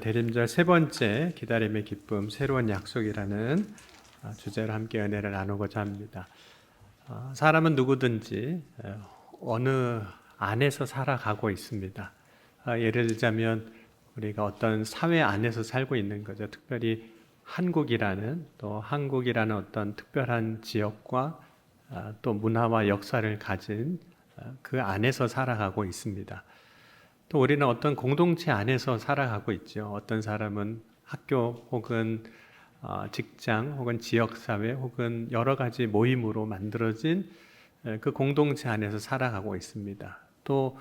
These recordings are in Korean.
대림절 세 번째 기다림의 기쁨, 새로운 약속이라는 주제로 함께 은혜를 나누고자 합니다. 사람은 누구든지 어느 안에서 살아가고 있습니다. 예를 들자면 우리가 어떤 사회 안에서 살고 있는 거죠. 특별히 한국이라는 어떤 특별한 지역과 또 문화와 역사를 가진 그 안에서 살아가고 있습니다. 또 우리는 어떤 공동체 안에서 살아가고 있죠. 어떤 사람은 학교 혹은 직장 혹은 지역사회 혹은 여러 가지 모임으로 만들어진 그 공동체 안에서 살아가고 있습니다. 또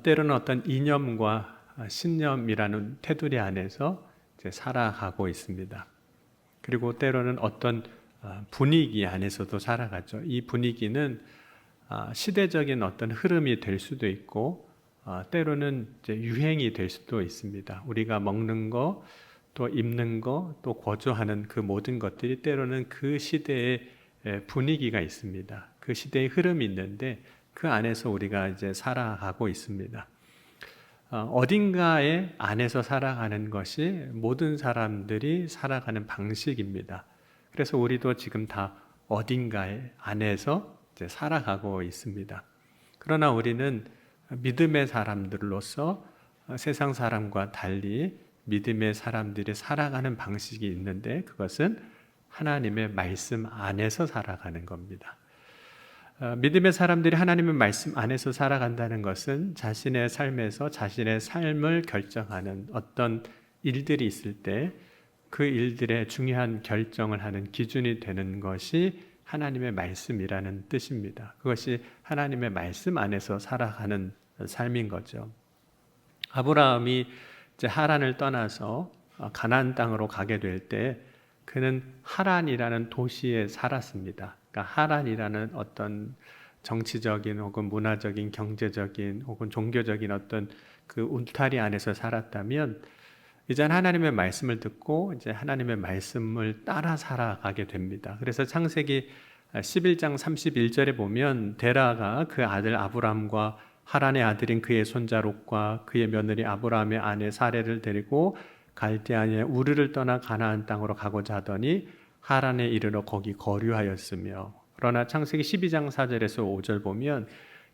때로는 어떤 이념과 신념이라는 테두리 안에서 이제 살아가고 있습니다. 그리고 때로는 어떤 분위기 안에서도 살아가죠. 이 분위기는 시대적인 어떤 흐름이 될 수도 있고 때로는 이제 유행이 될 수도 있습니다. 우리가 먹는 거, 또 입는 거, 또 거주하는 그 모든 것들이 때로는 그 시대의 분위기가 있습니다. 그 시대의 흐름이 있는데 그 안에서 우리가 이제 살아가고 있습니다. 어딘가에 안에서 살아가는 것이 모든 사람들이 살아가는 방식입니다. 그래서 우리도 지금 다 어딘가에 안에서 이제 살아가고 있습니다. 그러나 우리는 믿음의 사람들로서 세상 사람과 달리 믿음의 사람들이 살아가는 방식이 있는데 그것은 하나님의 말씀 안에서 살아가는 겁니다. 믿음의 사람들이 하나님의 말씀 안에서 살아간다는 것은 자신의 삶에서 자신의 삶을 결정하는 어떤 일들이 있을 때 그 일들의 중요한 결정을 하는 기준이 되는 것이 하나님의 말씀이라는 뜻입니다. 그것이 하나님의 말씀 안에서 살아가는 삶인 거죠. 아브라함이 이제 하란을 떠나서 가나안 땅으로 가게 될 때 그는 하란이라는 도시에 살았습니다. 그러니까 하란이라는 어떤 정치적인 혹은 문화적인 경제적인 혹은 종교적인 어떤 그 울타리 안에서 살았다면 이제 하나님의 말씀을 듣고 이제 하나님의 말씀을 따라 살아가게 됩니다. 그래서 창세기 11장 31절에 보면 데라가 그 아들 아브람과 하란의 아들인 그의 손자 롯과 그의 며느리 아브라함의 아내 사레를 데리고 갈대아의 우르를 떠나 가나안 땅으로 가고자 하더니 하란에 이르러 거기 거류하였으며 그러나 창세기 12장 4절에서 5절 보면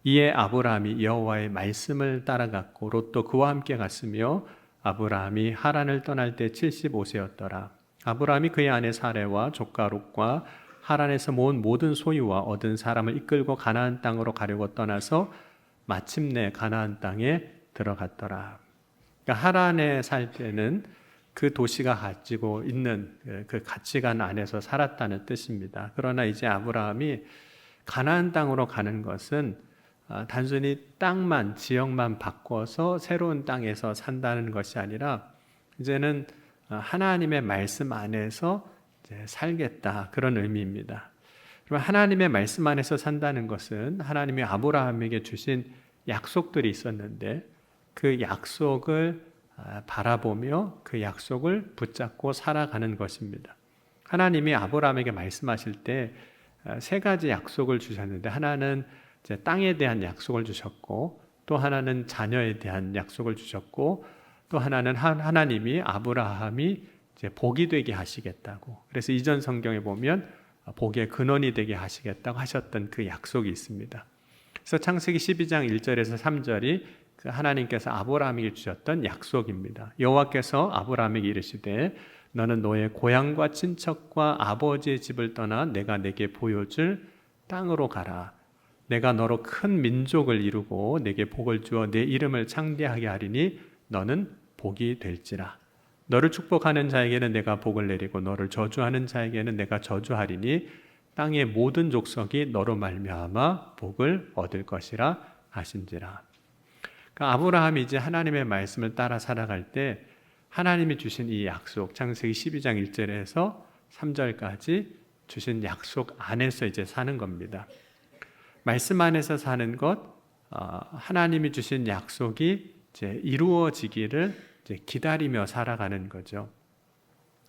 이에 아브라함이 여호와의 말씀을 따라갔고 롯도 그와 함께 갔으며 아브라함이 하란을 떠날 때 75세였더라. 아브라함이 그의 아내 사레와 조카 롯과 하란에서 모은 모든 소유와 얻은 사람을 이끌고 가나안 땅으로 가려고 떠나서 마침내 가나안 땅에 들어갔더라. 그러니까 하란에 살 때는 그 도시가 가지고 있는 그 가치관 안에서 살았다는 뜻입니다. 그러나 이제 아브라함이 가나안 땅으로 가는 것은 단순히 땅만, 지역만 바꿔서 새로운 땅에서 산다는 것이 아니라 이제는 하나님의 말씀 안에서 이제 살겠다 그런 의미입니다. 그럼 하나님의 말씀 안에서 산다는 것은 하나님이 아브라함에게 주신 약속들이 있었는데 그 약속을 바라보며 그 약속을 붙잡고 살아가는 것입니다. 하나님이 아브라함에게 말씀하실 때 세 가지 약속을 주셨는데 하나는 이제 땅에 대한 약속을 주셨고 또 하나는 자녀에 대한 약속을 주셨고 또 하나는 하나님이 아브라함이 이제 복이 되게 하시겠다고 그래서 이전 성경에 보면 복의 근원이 되게 하시겠다고 하셨던 그 약속이 있습니다. 그래서 창세기 12장 1절에서 3절이 그 하나님께서 아브라함에게 주셨던 약속입니다. 여호와께서 아브라함에게 이르시되 너는 너의 고향과 친척과 아버지의 집을 떠나 내가 내게 보여줄 땅으로 가라. 내가 너로 큰 민족을 이루고 내게 복을 주어 내 이름을 창대하게 하리니 너는 복이 될지라. 너를 축복하는 자에게는 내가 복을 내리고 너를 저주하는 자에게는 내가 저주하리니 땅의 모든 족속이 너로 말미암아 복을 얻을 것이라 하신지라. 그러니까 아브라함이 이제 하나님의 말씀을 따라 살아갈 때 하나님이 주신 이 약속, 창세기 12장 1절에서 3절까지 주신 약속 안에서 이제 사는 겁니다. 말씀 안에서 사는 것, 하나님이 주신 약속이 이제 이루어지기를 이제 기다리며 살아가는 거죠.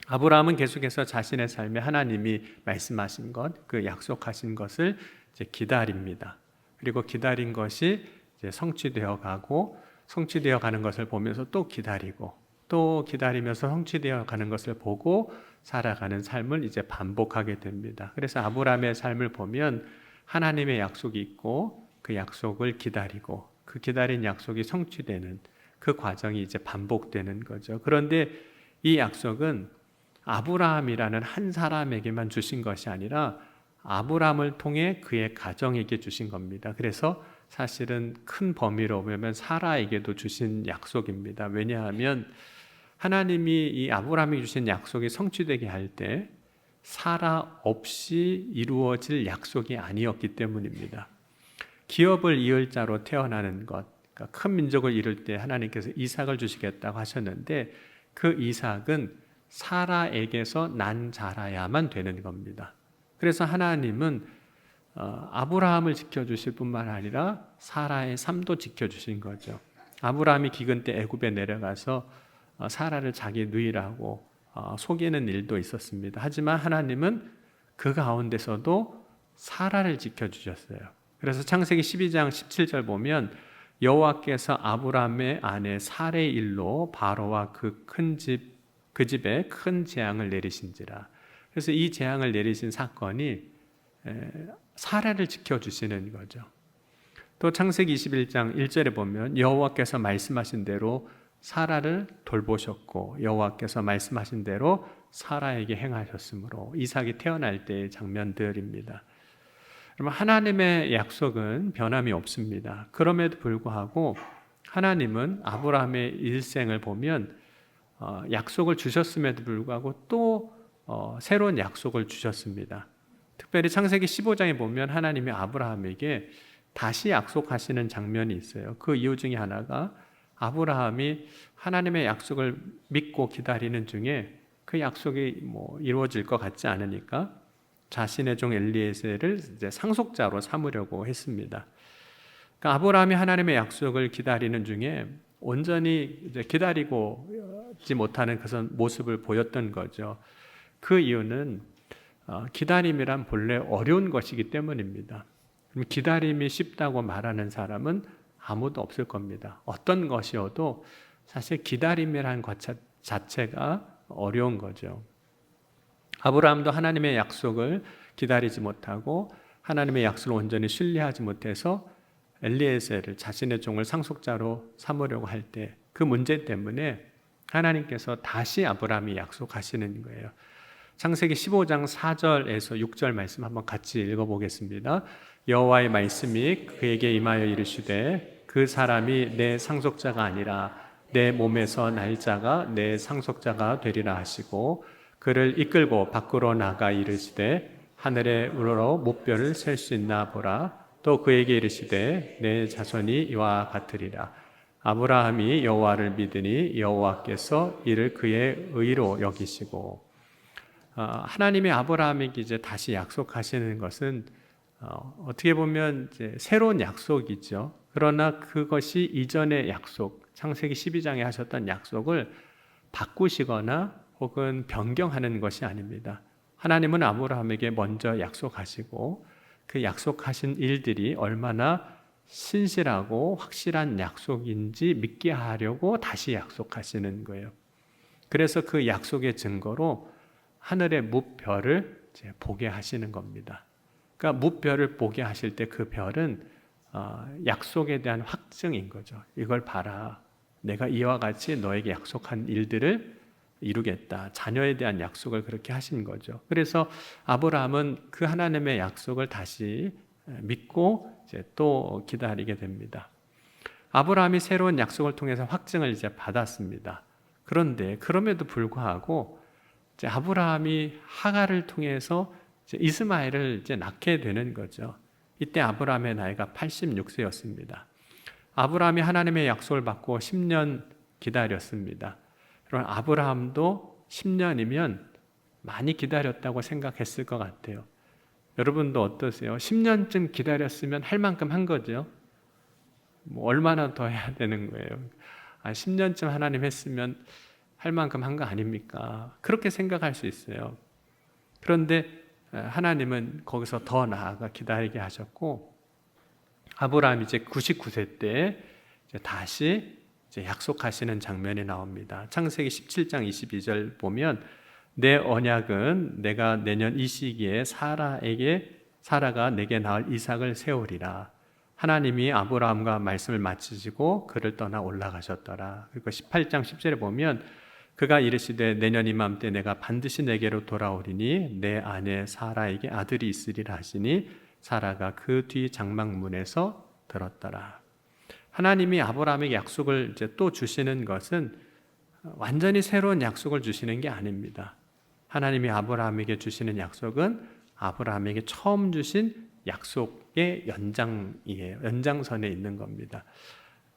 아브라함은 계속해서 자신의 삶에 하나님이 말씀하신 것, 그 약속하신 것을 이제 기다립니다. 그리고 기다린 것이 이제 성취되어 가고 성취되어 가는 것을 보면서 또 기다리고 또 기다리면서 성취되어 가는 것을 보고 살아가는 삶을 이제 반복하게 됩니다. 그래서 아브라함의 삶을 보면 하나님의 약속이 있고 그 약속을 기다리고 그 기다린 약속이 성취되는 그 과정이 이제 반복되는 거죠. 그런데 이 약속은 아브라함이라는 한 사람에게만 주신 것이 아니라 아브라함을 통해 그의 가정에게 주신 겁니다. 그래서 사실은 큰 범위로 보면 사라에게도 주신 약속입니다. 왜냐하면 하나님이 이 아브라함이 주신 약속이 성취되게 할 때 사라 없이 이루어질 약속이 아니었기 때문입니다. 기업을 이을 자로 태어나는 것, 그러니까 큰 민족을 이룰 때 하나님께서 이삭을 주시겠다고 하셨는데 그 이삭은 사라에게서 난 자라야만 되는 겁니다. 그래서 하나님은 아브라함을 지켜주실 뿐만 아니라 사라의 삶도 지켜주신 거죠. 아브라함이 기근 때 애굽에 내려가서 사라를 자기 누이라고 속이는 일도 있었습니다. 하지만 하나님은 그 가운데서도 사라를 지켜주셨어요. 그래서 창세기 12장 17절 보면 여호와께서 아브라함의 아내 사레의 일로 바로와 그 집에 큰 재앙을 내리신지라. 그래서 이 재앙을 내리신 사건이 사라를 지켜주시는 거죠. 또 창세기 21장 1절에 보면 여호와께서 말씀하신 대로 사라를 돌보셨고 여호와께서 말씀하신 대로 사라에게 행하셨으므로 이삭이 태어날 때의 장면들입니다. 그러면 하나님의 약속은 변함이 없습니다. 그럼에도 불구하고 하나님은 아브라함의 일생을 보면 약속을 주셨음에도 불구하고 또 새로운 약속을 주셨습니다. 특별히 창세기 15장에 보면 하나님이 아브라함에게 다시 약속하시는 장면이 있어요. 그 이유 중에 하나가 아브라함이 하나님의 약속을 믿고 기다리는 중에 그 약속이 이루어질 것 같지 않으니까 자신의 종 엘리에셀을 이제 상속자로 삼으려고 했습니다. 그러니까 아브라함이 하나님의 약속을 기다리는 중에 온전히 이제 기다리고지 못하는 그런 모습을 보였던 거죠. 그 이유는 기다림이란 본래 어려운 것이기 때문입니다. 기다림이 쉽다고 말하는 사람은 아무도 없을 겁니다. 어떤 것이어도 사실 기다림이라는 것 자체가 어려운 거죠. 아브라함도 하나님의 약속을 기다리지 못하고 하나님의 약속을 온전히 신뢰하지 못해서 엘리에셀을 자신의 종을 상속자로 삼으려고 할 때 그 문제 때문에 하나님께서 다시 아브라함이 약속하시는 거예요. 창세기 15장 4절에서 6절 말씀 한번 같이 읽어보겠습니다. 여호와의 말씀이 그에게 임하여 이르시되 그 사람이 내 상속자가 아니라 내 몸에서 날 자가 내 상속자가 되리라 하시고 그를 이끌고 밖으로 나가 이르시되 하늘에 우러러 목별을 셀 수 있나 보라. 또 그에게 이르시되 내 자손이 이와 같으리라. 아브라함이 여호와를 믿으니 여호와께서 이를 그의 의로 여기시고 하나님의 아브라함에게 이제 다시 약속하시는 것은 어떻게 보면 이제 새로운 약속이죠. 그러나 그것이 이전의 약속, 창세기 12장에 하셨던 약속을 바꾸시거나 혹은 변경하는 것이 아닙니다. 하나님은 아브라함에게 먼저 약속하시고 그 약속하신 일들이 얼마나 신실하고 확실한 약속인지 믿게 하려고 다시 약속하시는 거예요. 그래서 그 약속의 증거로 하늘의 무별을 보게 하시는 겁니다. 그러니까 무별을 보게 하실 때 그 별은 약속에 대한 확증인 거죠. 이걸 봐라. 내가 이와 같이 너에게 약속한 일들을 이루겠다. 자녀에 대한 약속을 그렇게 하신 거죠. 그래서 아브라함은 그 하나님의 약속을 다시 믿고 이제 또 기다리게 됩니다. 아브라함이 새로운 약속을 통해서 확증을 이제 받았습니다. 그런데 그럼에도 불구하고 이제 아브라함이 하갈을 통해서 이제 이스마엘을 이제 낳게 되는 거죠. 이때 아브라함의 나이가 86세였습니다. 아브라함이 하나님의 약속을 받고 10년 기다렸습니다. 그럼 아브라함도 10년이면 많이 기다렸다고 생각했을 것 같아요. 여러분도 어떠세요? 10년쯤 기다렸으면 할 만큼 한 거죠. 얼마나 더 해야 되는 거예요? 10년쯤 하나님 했으면 할 만큼 한 거 아닙니까? 그렇게 생각할 수 있어요. 그런데 하나님은 거기서 더 나아가 기다리게 하셨고 아브라함이 이제 99세 때 이제 다시 이제 약속하시는 장면이 나옵니다. 창세기 17장 22절 보면 내 언약은 내가 내년 이 시기에 사라가 내게 낳을 이삭을 세우리라. 하나님이 아브라함과 말씀을 마치시고 그를 떠나 올라가셨더라. 그리고 18장 10절에 보면 그가 이르시되 내년 이맘때 내가 반드시 내게로 돌아오리니 내 아내 사라에게 아들이 있으리라 하시니 사라가 그 뒤 장막문에서 들었더라. 하나님이 아브라함에게 약속을 이제 또 주시는 것은 완전히 새로운 약속을 주시는 게 아닙니다. 하나님이 아브라함에게 주시는 약속은 아브라함에게 처음 주신 약속의 연장이에요. 연장선에 있는 겁니다.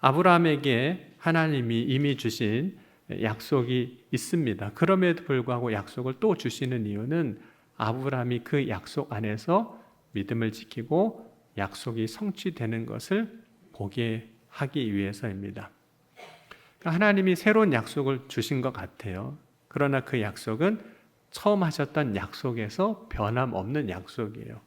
아브라함에게 하나님이 이미 주신 약속이 있습니다. 그럼에도 불구하고 약속을 또 주시는 이유는 아브라함이 그 약속 안에서 믿음을 지키고 약속이 성취되는 것을 보게 하기 위해서입니다. 하나님이 새로운 약속을 주신 것 같아요. 그러나 그 약속은 처음 하셨던 약속에서 변함없는 약속이에요.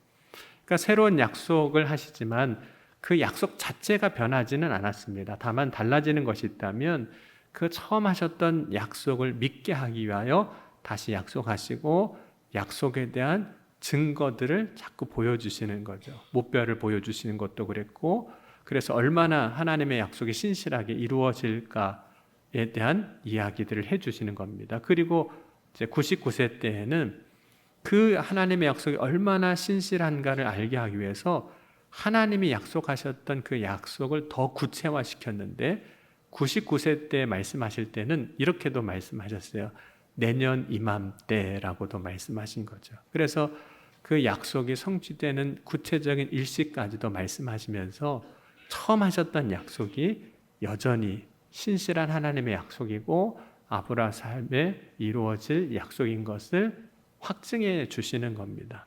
그러니까 새로운 약속을 하시지만 그 약속 자체가 변하지는 않았습니다. 다만 달라지는 것이 있다면 그 처음 하셨던 약속을 믿게 하기 위하여 다시 약속하시고 약속에 대한 증거들을 자꾸 보여주시는 거죠. 목표를 보여주시는 것도 그랬고, 그래서 얼마나 하나님의 약속이 신실하게 이루어질까에 대한 이야기들을 해주시는 겁니다. 그리고 이제 99세 때에는 그 하나님의 약속이 얼마나 신실한가를 알게 하기 위해서 하나님이 약속하셨던 그 약속을 더 구체화시켰는데 99세 때 말씀하실 때는 이렇게도 말씀하셨어요. 내년 이맘때라고도 말씀하신 거죠. 그래서 그 약속이 성취되는 구체적인 일시까지도 말씀하시면서 처음 하셨던 약속이 여전히 신실한 하나님의 약속이고 아브라함의 삶에 이루어질 약속인 것을 확증해 주시는 겁니다.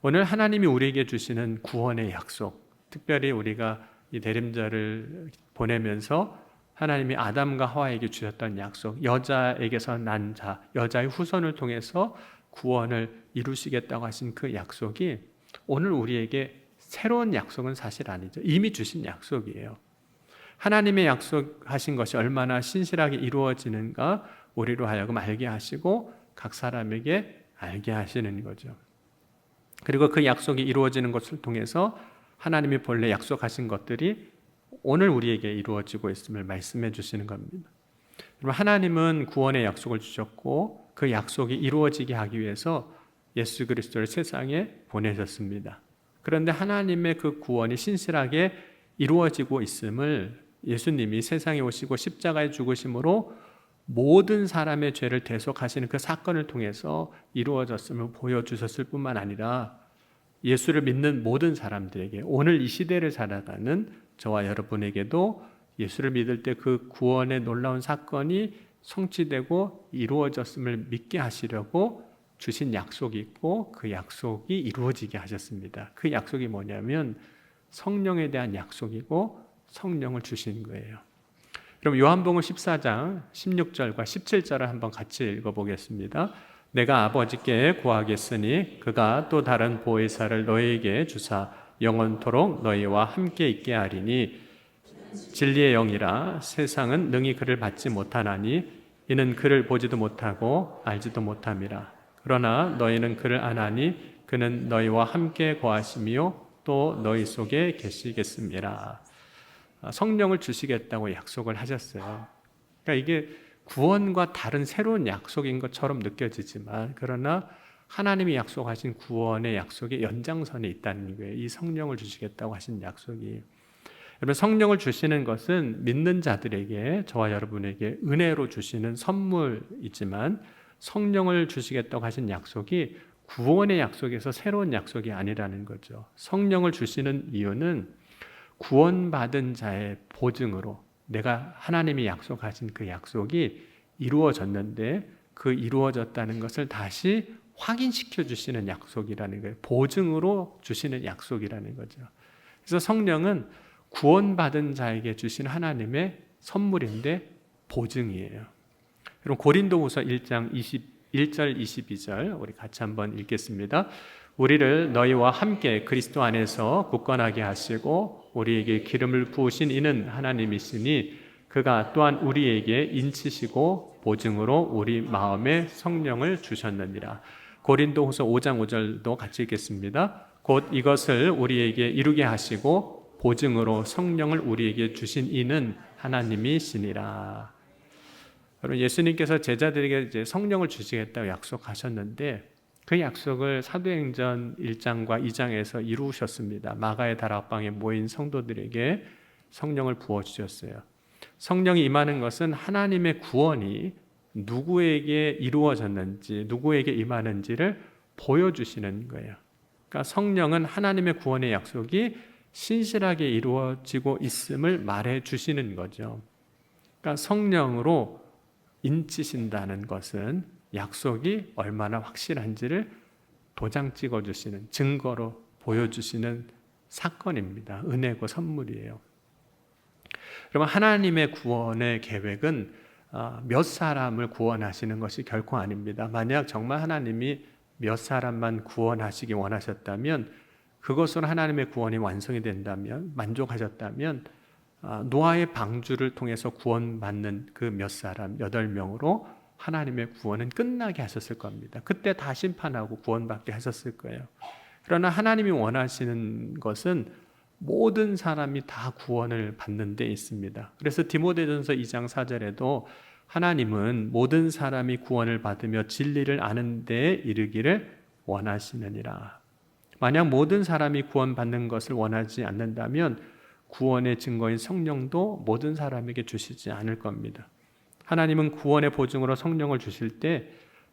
오늘 하나님이 우리에게 주시는 구원의 약속, 특별히 우리가 이 대림절을 보내면서 하나님이 아담과 하와에게 주셨던 약속, 여자에게서 난 자, 여자의 후손을 통해서 구원을 이루시겠다고 하신 그 약속이 오늘 우리에게 새로운 약속은 사실 아니죠. 이미 주신 약속이에요. 하나님의 약속하신 것이 얼마나 신실하게 이루어지는가 우리로 하여금 알게 하시고 각 사람에게 알게 하시는 거죠. 그리고 그 약속이 이루어지는 것을 통해서 하나님이 본래 약속하신 것들이 오늘 우리에게 이루어지고 있음을 말씀해 주시는 겁니다. 여러분, 하나님은 구원의 약속을 주셨고 그 약속이 이루어지게 하기 위해서 예수 그리스도를 세상에 보내셨습니다. 그런데 하나님의 그 구원이 신실하게 이루어지고 있음을 예수님이 세상에 오시고 십자가에 죽으심으로 모든 사람의 죄를 대속하시는 그 사건을 통해서 이루어졌음을 보여주셨을 뿐만 아니라 예수를 믿는 모든 사람들에게 오늘 이 시대를 살아가는 저와 여러분에게도 예수를 믿을 때 그 구원의 놀라운 사건이 성취되고 이루어졌음을 믿게 하시려고 주신 약속이 있고 그 약속이 이루어지게 하셨습니다. 그 약속이 뭐냐면 성령에 대한 약속이고 성령을 주신 거예요. 그럼 요한복음 14장 16절과 17절을 한번 같이 읽어보겠습니다. 내가 아버지께 구하겠으니 그가 또 다른 보혜사를 너희에게 주사 영원토록 너희와 함께 있게 하리니 진리의 영이라 세상은 능히 그를 받지 못하나니 이는 그를 보지도 못하고 알지도 못함이라. 그러나 너희는 그를 아나니 그는 너희와 함께 거하시며 또 너희 속에 계시겠습니다. 성령을 주시겠다고 약속을 하셨어요. 그러니까 이게 구원과 다른 새로운 약속인 것처럼 느껴지지만 그러나 하나님이 약속하신 구원의 약속의 연장선에 있다는 거예요. 이 성령을 주시겠다고 하신 약속이. 여러분, 성령을 주시는 것은 믿는 자들에게, 저와 여러분에게 은혜로 주시는 선물이지만 성령을 주시겠다고 하신 약속이 구원의 약속에서 새로운 약속이 아니라는 거죠. 성령을 주시는 이유는 구원받은 자의 보증으로 내가 하나님이 약속하신 그 약속이 이루어졌는데 그 이루어졌다는 것을 다시 확인시켜 주시는 약속이라는 거예요. 보증으로 주시는 약속이라는 거죠. 그래서 성령은 구원받은 자에게 주신 하나님의 선물인데 보증이에요. 그럼 고린도후서 1장 21절 22절 우리 같이 한번 읽겠습니다. 우리를 너희와 함께 그리스도 안에서 굳건하게 하시고 우리에게 기름을 부으신 이는 하나님이시니 그가 또한 우리에게 인치시고 보증으로 우리 마음에 성령을 주셨느니라. 고린도후서 5장 5절도 같이 읽겠습니다. 곧 이것을 우리에게 이루게 하시고 보증으로 성령을 우리에게 주신 이는 하나님이시니라. 여러분, 예수님께서 제자들에게 이제 성령을 주시겠다고 약속하셨는데 그 약속을 사도행전 1장과 2장에서 이루셨습니다. 마가의 다락방에 모인 성도들에게 성령을 부어주셨어요. 성령이 임하는 것은 하나님의 구원이 누구에게 이루어졌는지, 누구에게 임하는지를 보여주시는 거예요. 그러니까 성령은 하나님의 구원의 약속이 신실하게 이루어지고 있음을 말해주시는 거죠. 그러니까 성령으로 인치신다는 것은 약속이 얼마나 확실한지를 도장 찍어주시는, 증거로 보여주시는 사건입니다. 은혜고 선물이에요. 그러면 하나님의 구원의 계획은 몇 사람을 구원하시는 것이 결코 아닙니다. 만약 정말 하나님이 몇 사람만 구원하시기 원하셨다면, 그것으로 하나님의 구원이 완성이 된다면, 만족하셨다면 노아의 방주를 통해서 구원받는 그 몇 사람, 8명으로 하나님의 구원은 끝나게 하셨을 겁니다. 그때 다 심판하고 구원받게 하셨을 거예요. 그러나 하나님이 원하시는 것은 모든 사람이 다 구원을 받는 데 있습니다. 그래서 디모데전서 2장 4절에도 하나님은 모든 사람이 구원을 받으며 진리를 아는 데에 이르기를 원하시느니라. 만약 모든 사람이 구원받는 것을 원하지 않는다면 구원의 증거인 성령도 모든 사람에게 주시지 않을 겁니다. 하나님은 구원의 보증으로 성령을 주실 때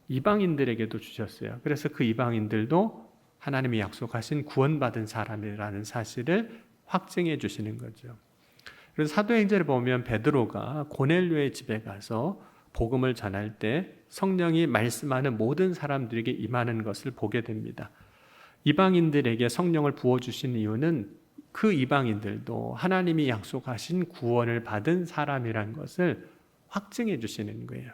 이방인들에게도 주셨어요. 그래서 그 이방인들도 하나님이 약속하신 구원받은 사람이라는 사실을 확증해 주시는 거죠. 그래서 사도행전을 보면 베드로가 고넬료의 집에 가서 복음을 전할 때 성령이 말씀하는 모든 사람들에게 임하는 것을 보게 됩니다. 이방인들에게 성령을 부어주신 이유는 그 이방인들도 하나님이 약속하신 구원을 받은 사람이란 것을 확증해 주시는 거예요.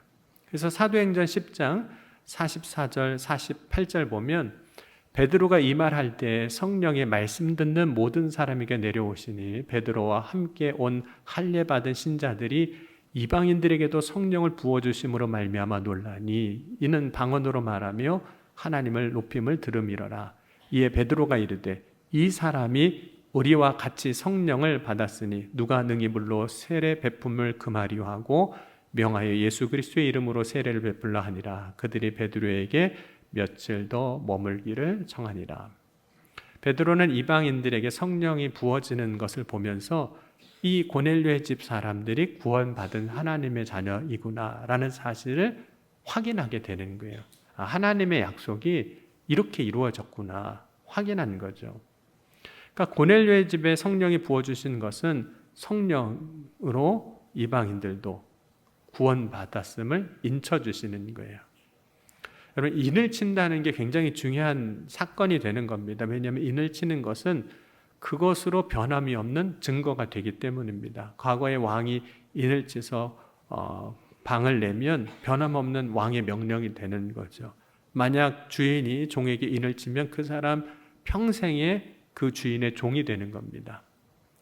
그래서 사도행전 10장 44절 48절 보면 베드로가 이 말할 때 성령의 말씀 듣는 모든 사람에게 내려오시니 베드로와 함께 온 할례 받은 신자들이 이방인들에게도 성령을 부어주심으로 말미암아 놀라니 이는 방언으로 말하며 하나님을 높임을 들음이러라. 이에 베드로가 이르되 이 사람이 우리와 같이 성령을 받았으니 누가 능히 물로 세례 베품을 금하리요 하고 명하여 예수 그리스도의 이름으로 세례를 베풀라 하니라. 그들이 베드로에게 며칠 더 머물기를 청하니라. 베드로는 이방인들에게 성령이 부어지는 것을 보면서 이 고넬료의 집 사람들이 구원받은 하나님의 자녀이구나라는 사실을 확인하게 되는 거예요. 하나님의 약속이 이렇게 이루어졌구나 확인한 거죠. 그러니까 고넬료의 집에 성령이 부어주신 것은 성령으로 이방인들도 구원받았음을 인쳐주시는 거예요. 여러분, 인을 친다는 게 굉장히 중요한 사건이 되는 겁니다. 왜냐하면 인을 치는 것은 그것으로 변함이 없는 증거가 되기 때문입니다. 과거에 왕이 인을 치서 방을 내면 변함없는 왕의 명령이 되는 거죠. 만약 주인이 종에게 인을 치면 그 사람 평생에 그 주인의 종이 되는 겁니다.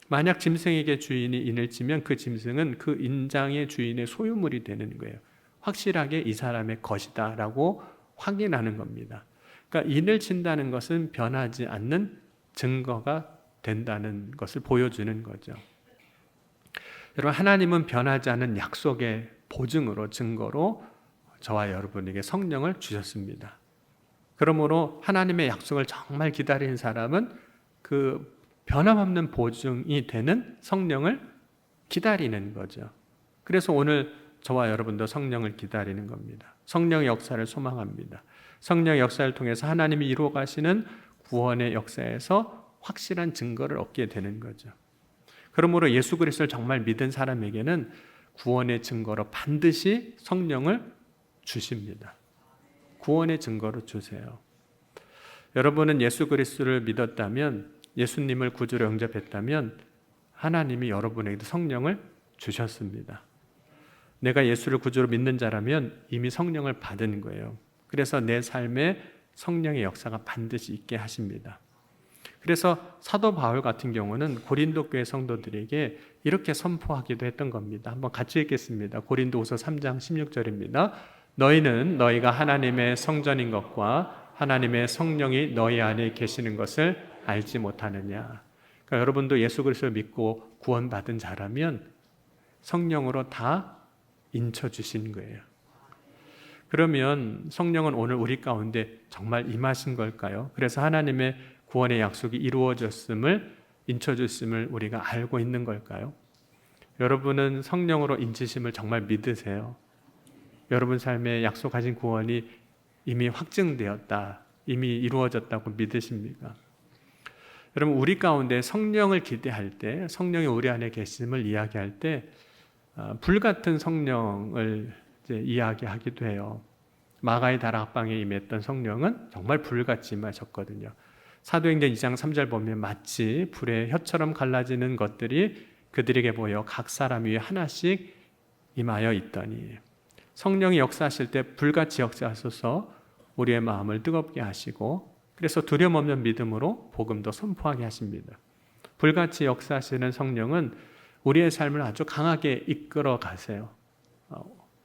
만약 짐승에게 주인이 인을 치면 그 짐승은 그 인장의 주인의 소유물이 되는 거예요. 확실하게 이 사람의 것이다라고 확인하는 겁니다. 그러니까 인을 친다는 것은 변하지 않는 증거가 된다는 것을 보여주는 거죠. 여러분, 하나님은 변하지 않은 약속의 보증으로, 증거로 저와 여러분에게 성령을 주셨습니다. 그러므로 하나님의 약속을 정말 기다리는 사람은 그 변함없는 보증이 되는 성령을 기다리는 거죠. 그래서 오늘 저와 여러분도 성령을 기다리는 겁니다. 성령의 역사를 소망합니다. 성령의 역사를 통해서 하나님이 이루어 가시는 구원의 역사에서 확실한 증거를 얻게 되는 거죠. 그러므로 예수 그리스도를 정말 믿은 사람에게는 구원의 증거로 반드시 성령을 주십니다. 구원의 증거로 주세요. 여러분은 예수 그리스도를 믿었다면, 예수님을 구주로 영접했다면 하나님이 여러분에게도 성령을 주셨습니다. 내가 예수를 구주로 믿는 자라면 이미 성령을 받은 거예요. 그래서 내 삶에 성령의 역사가 반드시 있게 하십니다. 그래서 사도 바울 같은 경우는 고린도 교회 성도들에게 이렇게 선포하기도 했던 겁니다. 한번 같이 읽겠습니다. 고린도후서 3장 16절입니다. 너희는 너희가 하나님의 성전인 것과 하나님의 성령이 너희 안에 계시는 것을 알지 못하느냐. 그러니까 여러분도 예수 그리스도를 믿고 구원받은 자라면 성령으로 다 인쳐주신 거예요. 그러면 성령은 오늘 우리 가운데 정말 임하신 걸까요? 그래서 하나님의 구원의 약속이 이루어졌음을, 인쳐줬음을 우리가 알고 있는 걸까요? 여러분은 성령으로 인치심을 정말 믿으세요? 여러분 삶에 약속하신 구원이 이미 확증되었다, 이미 이루어졌다고 믿으십니까? 여러분, 우리 가운데 성령을 기대할 때, 성령이 우리 안에 계심을 이야기할 때 불같은 성령을 이제 이야기하기도 해요. 마가의 다락방에 임했던 성령은 정말 불같이 임하셨거든요. 사도행전 2장 3절 보면 마치 불의 혀처럼 갈라지는 것들이 그들에게 보여 각 사람 위에 하나씩 임하여 있더니, 성령이 역사하실 때 불같이 역사하셔서 우리의 마음을 뜨겁게 하시고, 그래서 두려움 없는 믿음으로 복음도 선포하게 하십니다. 불같이 역사하시는 성령은 우리의 삶을 아주 강하게 이끌어 가세요.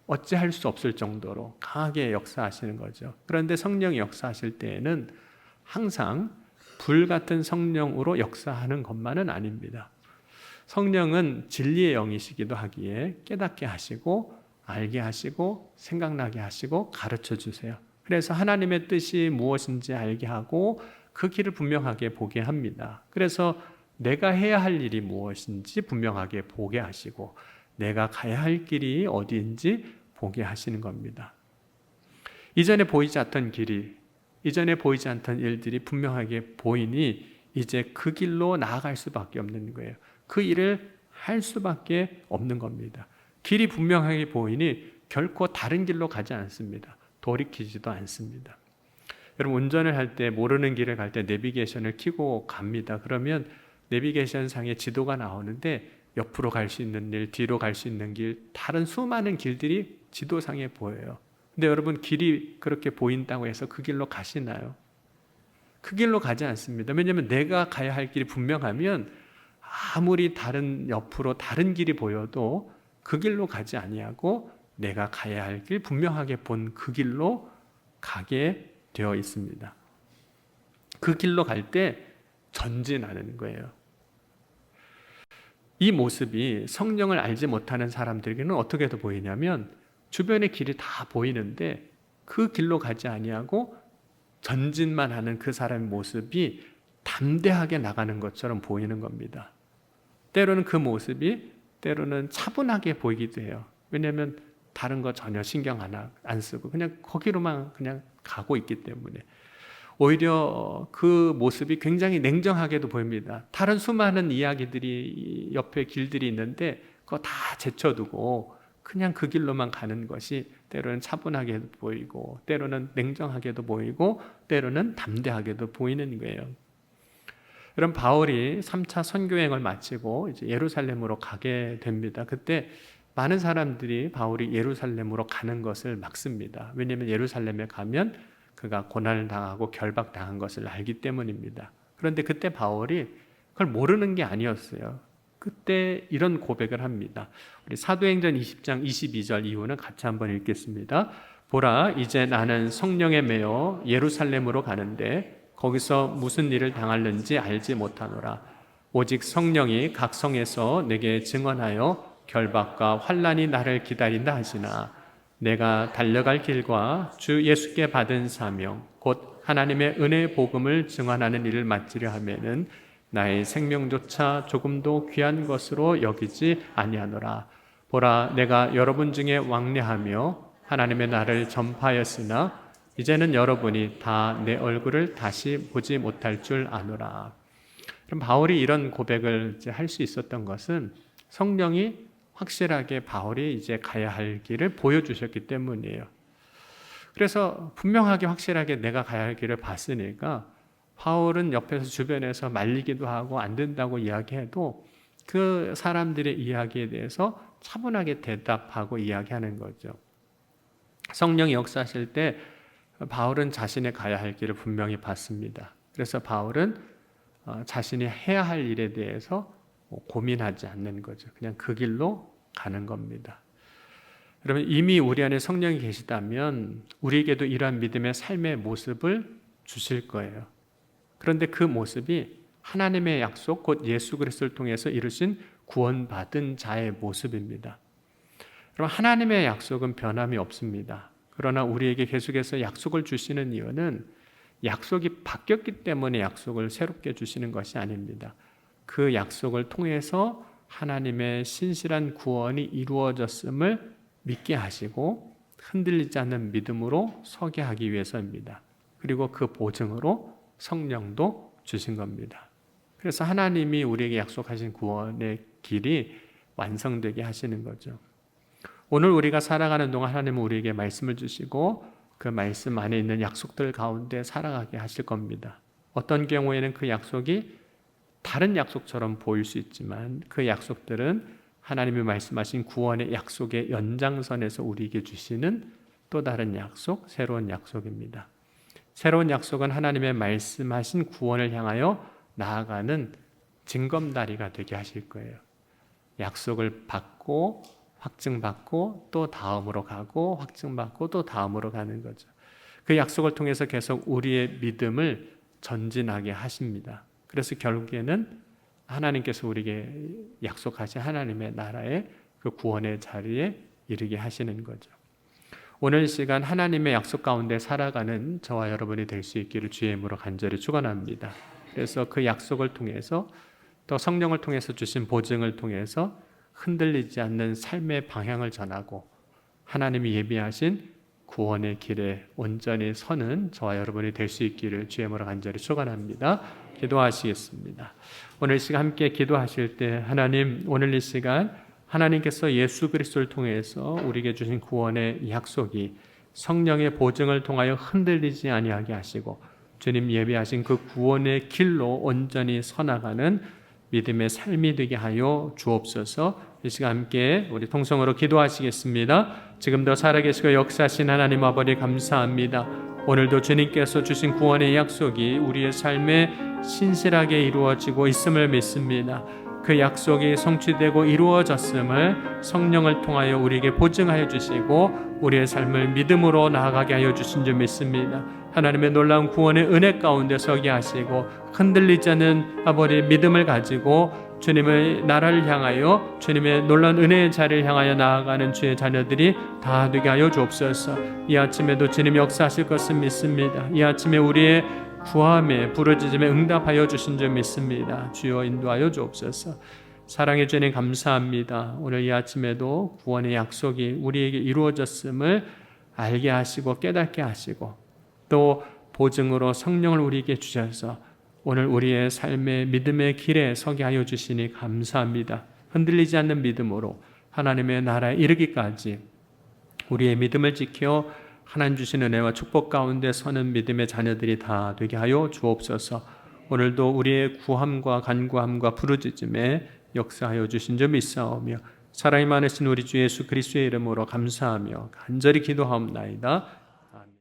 어찌할 수 없을 정도로 강하게 역사하시는 거죠. 그런데 성령이 역사하실 때에는 항상 불같은 성령으로 역사하는 것만은 아닙니다. 성령은 진리의 영이시기도 하기에 깨닫게 하시고 알게 하시고 생각나게 하시고 가르쳐 주세요. 그래서 하나님의 뜻이 무엇인지 알게 하고 그 길을 분명하게 보게 합니다. 그래서 내가 해야 할 일이 무엇인지 분명하게 보게 하시고 내가 가야 할 길이 어디인지 보게 하시는 겁니다. 이전에 보이지 않던 길이, 이전에 보이지 않던 일들이 분명하게 보이니 이제 그 길로 나아갈 수밖에 없는 거예요. 그 일을 할 수밖에 없는 겁니다. 길이 분명하게 보이니 결코 다른 길로 가지 않습니다. 돌이키지도 않습니다. 여러분, 운전을 할 때 모르는 길을 갈 때 내비게이션을 켜고 갑니다. 그러면 내비게이션 상에 지도가 나오는데 옆으로 갈 수 있는 길, 뒤로 갈 수 있는 길, 다른 수많은 길들이 지도상에 보여요. 근데 여러분, 길이 그렇게 보인다고 해서 그 길로 가시나요? 그 길로 가지 않습니다. 왜냐하면 내가 가야 할 길이 분명하면 아무리 다른 옆으로 다른 길이 보여도 그 길로 가지 아니하고 내가 가야 할 길 분명하게 본 그 길로 가게 되어 있습니다. 그 길로 갈 때 전진하는 거예요. 이 모습이 성령을 알지 못하는 사람들에게는 어떻게 보이냐면 주변의 길이 다 보이는데 그 길로 가지 아니하고 전진만 하는 그 사람의 모습이 담대하게 나가는 것처럼 보이는 겁니다. 때로는 그 모습이 때로는 차분하게 보이기도 해요. 왜냐하면 다른 거 전혀 신경 안 쓰고 그냥 거기로만 그냥 가고 있기 때문에 오히려 그 모습이 굉장히 냉정하게도 보입니다. 다른 수많은 이야기들이 옆에 길들이 있는데 그거 다 제쳐두고 그냥 그 길로만 가는 것이 때로는 차분하게 보이고 때로는 냉정하게도 보이고 때로는 담대하게도 보이는 거예요. 여러분, 바울이 3차 선교행을 마치고 이제 예루살렘으로 가게 됩니다. 그때 많은 사람들이 바울이 예루살렘으로 가는 것을 막습니다. 왜냐하면 예루살렘에 가면 그가 고난을 당하고 결박당한 것을 알기 때문입니다. 그런데 그때 바울이 그걸 모르는 게 아니었어요. 그때 이런 고백을 합니다. 우리 사도행전 20장 22절 이후는 같이 한번 읽겠습니다. 보라, 이제 나는 성령에 매여 예루살렘으로 가는데 거기서 무슨 일을 당할는지 알지 못하노라. 오직 성령이 각 성에서 내게 증언하여 결박과 환난이 나를 기다린다 하시나 내가 달려갈 길과 주 예수께 받은 사명 곧 하나님의 은혜의 복음을 증언하는 일을 맡으려 하면은 나의 생명조차 조금도 귀한 것으로 여기지 아니하노라. 보라, 내가 여러분 중에 왕래하며 하나님의 나를 전파하였으나 이제는 여러분이 다 내 얼굴을 다시 보지 못할 줄 아노라. 그럼 바울이 이런 고백을 할 수 있었던 것은 성령이 확실하게 바울이 이제 가야 할 길을 보여주셨기 때문이에요. 그래서 분명하게 확실하게 내가 가야 할 길을 봤으니까 바울은 옆에서 주변에서 말리기도 하고 안 된다고 이야기해도 그 사람들의 이야기에 대해서 차분하게 대답하고 이야기하는 거죠. 성령이 역사하실 때 바울은 자신의 가야 할 길을 분명히 봤습니다. 그래서 바울은 자신이 해야 할 일에 대해서 고민하지 않는 거죠. 그냥 그 길로 가는 겁니다. 여러분, 이미 우리 안에 성령이 계시다면 우리에게도 이러한 믿음의 삶의 모습을 주실 거예요. 그런데 그 모습이 하나님의 약속, 곧 예수 그리스도를 통해서 이루신 구원받은 자의 모습입니다. 여러분, 하나님의 약속은 변함이 없습니다. 그러나 우리에게 계속해서 약속을 주시는 이유는 약속이 바뀌었기 때문에 약속을 새롭게 주시는 것이 아닙니다. 그 약속을 통해서 하나님의 신실한 구원이 이루어졌음을 믿게 하시고 흔들리지 않는 믿음으로 서게 하기 위해서입니다. 그리고 그 보증으로 성령도 주신 겁니다. 그래서 하나님이 우리에게 약속하신 구원의 길이 완성되게 하시는 거죠. 오늘 우리가 살아가는 동안 하나님은 우리에게 말씀을 주시고 그 말씀 안에 있는 약속들 가운데 살아가게 하실 겁니다. 어떤 경우에는 그 약속이 다른 약속처럼 보일 수 있지만 그 약속들은 하나님이 말씀하신 구원의 약속의 연장선에서 우리에게 주시는 또 다른 약속, 새로운 약속입니다. 새로운 약속은 하나님의 말씀하신 구원을 향하여 나아가는 징검다리가 되게 하실 거예요. 약속을 받고 확증받고 또 다음으로 가고 확증받고 또 다음으로 가는 거죠. 그 약속을 통해서 계속 우리의 믿음을 전진하게 하십니다. 그래서 결국에는 하나님께서 우리에게 약속하신 하나님의 나라의 그 구원의 자리에 이르게 하시는 거죠. 오늘 시간 하나님의 약속 가운데 살아가는 저와 여러분이 될 수 있기를 주의 이름으로 간절히 축원합니다. 그래서 그 약속을 통해서 또 성령을 통해서 주신 보증을 통해서 흔들리지 않는 삶의 방향을 전하고 하나님이 예비하신 구원의 길에 온전히 서는 저와 여러분이 될 수 있기를 주의 이름으로 간절히 축원합니다. 기도하시겠습니다. 오늘 시간 함께 기도하실 때 하나님, 오늘 이 시간 하나님께서 예수 그리스도를 통해서 우리에게 주신 구원의 약속이 성령의 보증을 통하여 흔들리지 아니하게 하시고 주님 예비하신 그 구원의 길로 온전히 서나가는 믿음의 삶이 되게 하여 주옵소서. 이 시간 함께 우리 통성으로 기도하시겠습니다. 지금도 살아계시고 역사하신 하나님 아버지 감사합니다. 오늘도 주님께서 주신 구원의 약속이 우리의 삶에 신실하게 이루어지고 있음을 믿습니다. 그 약속이 성취되고 이루어졌음을 성령을 통하여 우리에게 보증하여 주시고 우리의 삶을 믿음으로 나아가게 하여 주신 줄 믿습니다. 하나님의 놀라운 구원의 은혜 가운데 서게 하시고 흔들리지 않는 아버지의 믿음을 가지고 주님의 나라를 향하여 주님의 놀라운 은혜의 자리를 향하여 나아가는 주의 자녀들이 다 되게 하여 주옵소서. 이 아침에도 주님 역사하실 것을 믿습니다. 이 아침에 우리의 구함에 부르짖음에 응답하여 주신 줄 믿습니다. 주여 인도하여 주옵소서. 사랑해 주님 감사합니다. 오늘 이 아침에도 구원의 약속이 우리에게 이루어졌음을 알게 하시고 깨닫게 하시고 또 보증으로 성령을 우리에게 주셔서 오늘 우리의 삶의 믿음의 길에 서게 하여 주시니 감사합니다. 흔들리지 않는 믿음으로 하나님의 나라에 이르기까지 우리의 믿음을 지켜 하나님 주신 은혜와 축복 가운데 서는 믿음의 자녀들이 다 되게 하여 주옵소서. 오늘도 우리의 구함과 간구함과 부르짖음에 역사하여 주신 줄 믿사오며 사랑이 많으신 우리 주 예수 그리스도의 이름으로 감사하며 간절히 기도하옵나이다.